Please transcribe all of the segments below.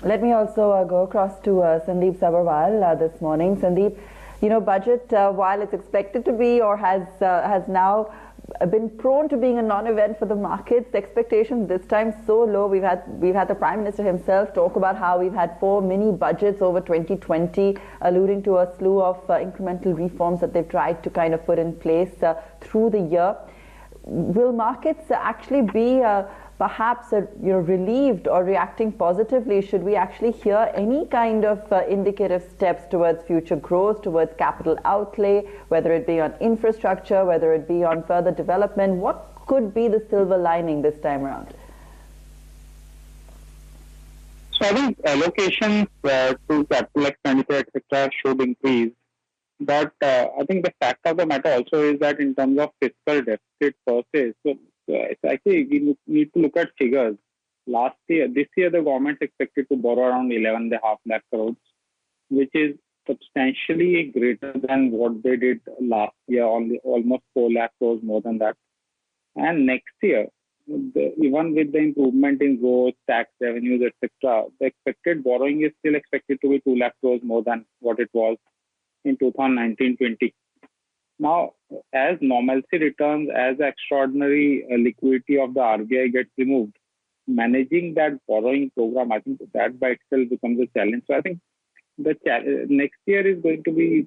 Let me also go across to Sandeep Sabharwal this morning. Sandeep, budget, while it's expected to be or has now been prone to being a non-event for the markets, the expectations this time so low. We've had the Prime Minister himself talk about how we've had 4 mini budgets over 2020, alluding to a slew of incremental reforms that they've tried to kind of put in place through the year. Will markets actually be perhaps relieved or reacting positively should we actually hear any kind of indicative steps towards future growth, towards capital outlay, whether it be on infrastructure, whether it be on further development? What could be the silver lining this time around? So I think allocations to capital expenditure, etc., should increase. But I think the fact of the matter also is that in terms of fiscal deficit per se, so it's actually we need to look at figures. This year, the government is expected to borrow around 11.5 lakh crores, which is substantially greater than what they did last year, almost 4 lakh crores more than that. And next year, even with the improvement in growth, tax revenues, etc., the expected borrowing is still expected to be 2 lakh crores more than what it was in 2019-20. Now, as normalcy returns, as extraordinary liquidity of the RBI gets removed, managing that borrowing program, I think that by itself becomes a challenge. So I think the next year is going to be,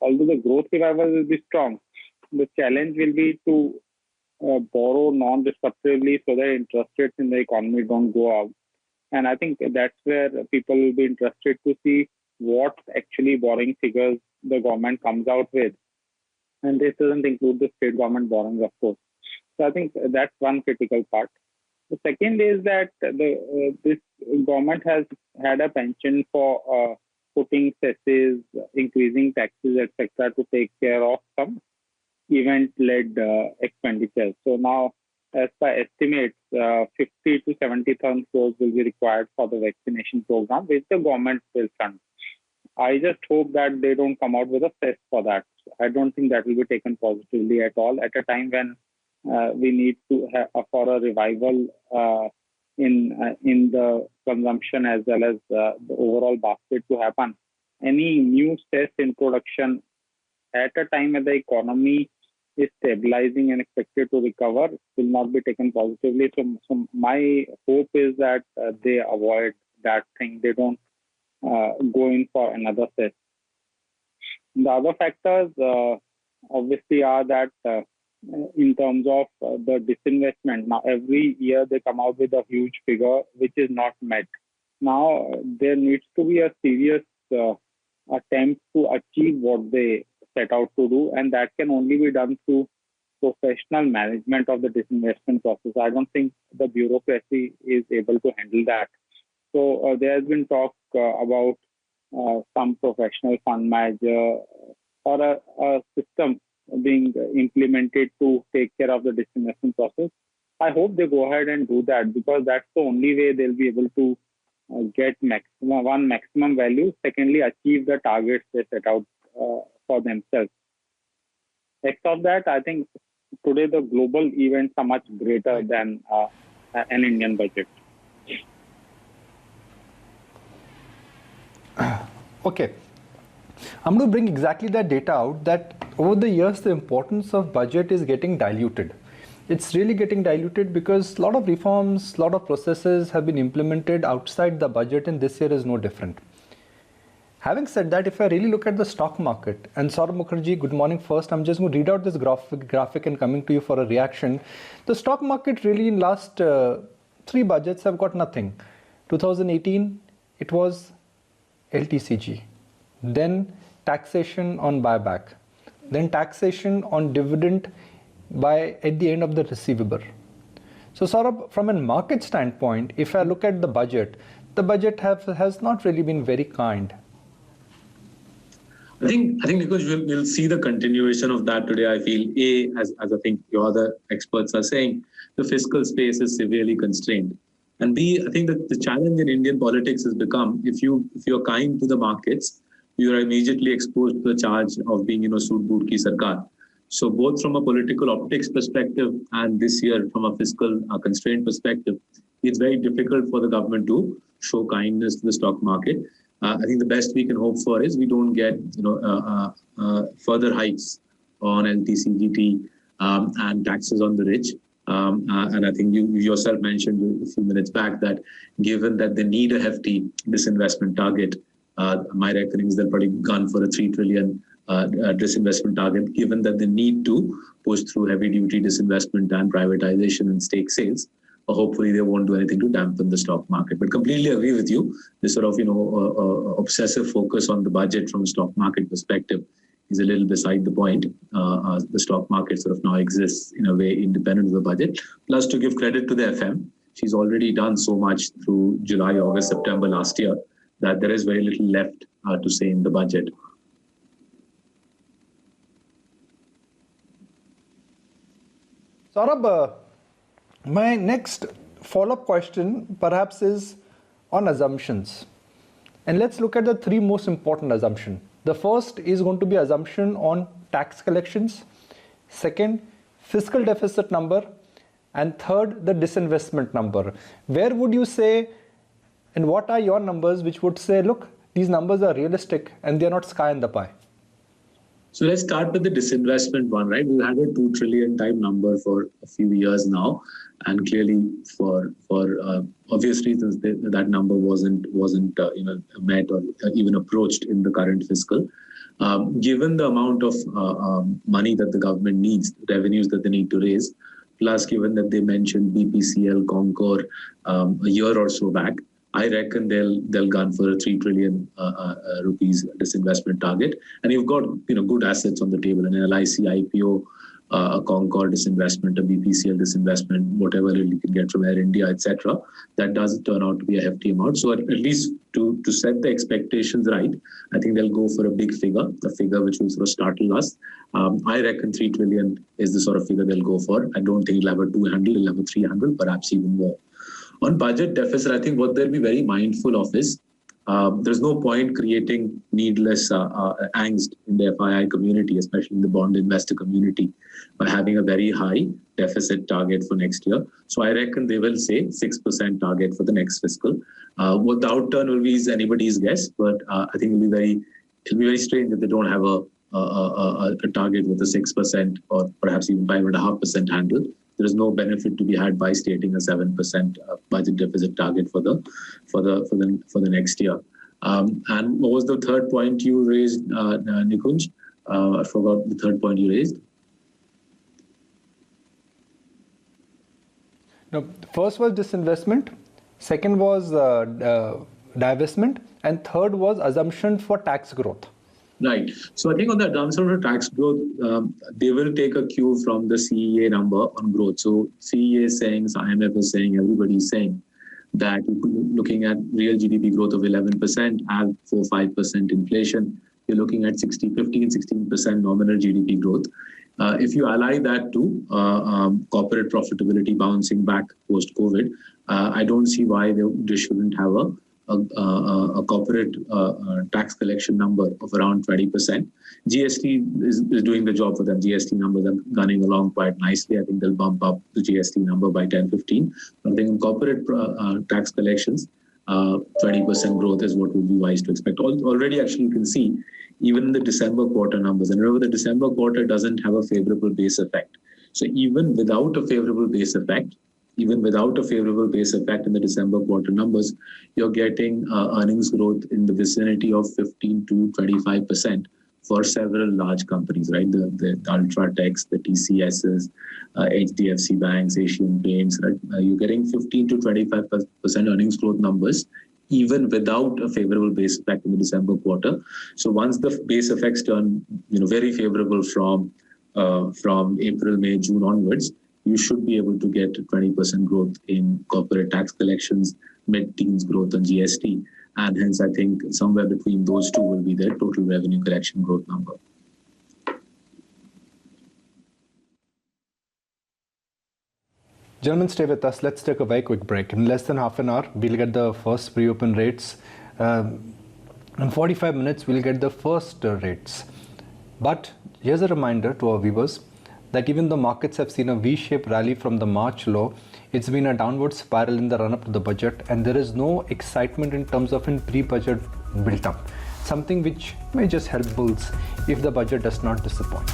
although the growth revival will be strong, the challenge will be to borrow non-disruptively so that interest rates in the economy don't go out. And I think that's where people will be interested to see what actually borrowing figures the government comes out with. And this doesn't include the state government borrowings, of course. So I think that's one critical part. The second is that this government has had a penchant for putting cesses, increasing taxes, etc., to take care of some event-led expenditures. So now, as per estimates, 50 to 70,000 crores will be required for the vaccination program, which the government will fund. I just hope that they don't come out with a cess for that. I don't think that will be taken positively at all at a time when we need to have for a revival in the consumption as well as the overall basket to happen. Any new cess introduction at a time when the economy is stabilizing and expected to recover will not be taken positively. So my hope is that they avoid that thing. They don't go in for another cess. The other factors obviously are that in terms of the disinvestment, now every year they come out with a huge figure which is not met. Now there needs to be a serious attempt to achieve what they set out to do, and that can only be done through professional management of the disinvestment process. I don't think the bureaucracy is able to handle that. So there has been talk about some professional fund manager or a system being implemented to take care of the disinvestment process. I hope they go ahead and do that, because that's the only way they'll be able to get maximum value. Secondly, achieve the targets they set out for themselves. Except that, I think today the global events are much greater than an Indian budget. Okay, I'm going to bring exactly that data out, that over the years the importance of budget is getting diluted. It's really getting diluted because a lot of reforms, a lot of processes have been implemented outside the budget, and this year is no different. Having said that, if I really look at the stock market, and Saurabh Mukherjee, good morning first, I'm just going to read out this graphic and coming to you for a reaction. The stock market really in last 3 budgets have got nothing. 2018, it was LTCG, then taxation on buyback, then taxation on dividend at the end of the receivable. So Saurabh, from a market standpoint, if I look at the budget has not really been very kind. I think because we'll see the continuation of that today. I feel as I think your other experts are saying, the fiscal space is severely constrained. And B, I think that the challenge in Indian politics has become, if you're kind to the markets, you are immediately exposed to the charge of being, suit boot ki sarkar. So both from a political optics perspective and this year from a fiscal constraint perspective, it's very difficult for the government to show kindness to the stock market. I think the best we can hope for is we don't get further hikes on LTCGT and taxes on the rich. And I think you yourself mentioned a few minutes back that given that they need a hefty disinvestment target, my reckoning is they'll probably gun for a 3 trillion disinvestment target, given that they need to push through heavy duty disinvestment and privatization and stake sales. Hopefully they won't do anything to dampen the stock market. But completely agree with you. This sort of obsessive focus on the budget from a stock market perspective is a little beside the point. The stock market sort of now exists in a way independent of the budget. Plus, to give credit to the FM, she's already done so much through July, August, September last year that there is very little left to say in the budget. Saurabh, my next follow-up question perhaps is on assumptions. And let's look at the three most important assumptions. The first is going to be assumption on tax collections. Second, fiscal deficit number. And third, the disinvestment number. Where would you say, and what are your numbers which would say, look, these numbers are realistic and they're not sky in the pie? So let's start with the disinvestment one, right? We've had a 2 trillion type number for a few years now, and clearly for obvious reasons that number wasn't met or even approached in the current fiscal. Given the amount of money that the government needs, revenues that they need to raise, plus given that they mentioned BPCL, Concor a year or so back, I reckon they'll gun for a 3 trillion rupees disinvestment target. And you've got good assets on the table, an LIC IPO, a Concor disinvestment, a BPCL disinvestment, whatever you can get from Air India, etc. That does turn out to be a hefty amount. So at least to set the expectations right, I think they'll go for a big figure, a figure which will sort of startle us. I reckon 3 trillion is the sort of figure they'll go for. I don't think it'll have a 200, it'll have a 300, perhaps even more. On budget deficit, I think what they'll be very mindful of is there's no point creating needless angst in the FII community, especially in the bond investor community, by having a very high deficit target for next year. So I reckon they will say 6% target for the next fiscal. What the outturn will be is anybody's guess, but I think it'll be very strange if they don't have a target with a 6% or perhaps even 5.5% handle. There is no benefit to be had by stating a 7% budget deficit target for the next year. And what was the third point you raised, Nikunj? I forgot the third point you raised. No, first was disinvestment, second was divestment, and third was assumption for tax growth. Right. So I think on the assumption for tax growth, they will take a cue from the CEA number on growth. So CEA is saying, IMF is saying, everybody is saying that looking at real GDP growth of 11%, add 4-5% inflation, you're looking at 15-16% nominal GDP growth. If you ally that to corporate profitability bouncing back post-COVID, I don't see why they shouldn't have a corporate tax collection number of around 20%. GST is doing the job for them. GST numbers are gunning along quite nicely. I think they'll bump up the GST number by 10-15. I think in corporate tax collections, 20% growth is what would be wise to expect. Already, actually, you can see even in the December quarter numbers. And remember, the December quarter doesn't have a favorable base effect. So even without a favorable base effect, in the December quarter numbers, you're getting earnings growth in the vicinity of 15 to 25% for several large companies, right? The Ultratechs, the TCSs, HDFC Banks, Asian Paints, right? You're getting 15 to 25% earnings growth numbers, even without a favorable base effect in the December quarter. So once the base effects turn, very favorable from April, May, June onwards, you should be able to get 20% growth in corporate tax collections, mid-teens growth on GST. And hence, I think somewhere between those two will be their total revenue collection growth number. Gentlemen, stay with us. Let's take a very quick break. In less than half an hour, we'll get the first pre-open rates. In 45 minutes, we'll get the first rates. But here's a reminder to our viewers that even though markets have seen a V-shaped rally from the March low, it's been a downward spiral in the run-up to the budget, and there is no excitement in terms of a pre-budget built up, something which may just help bulls if the budget does not disappoint.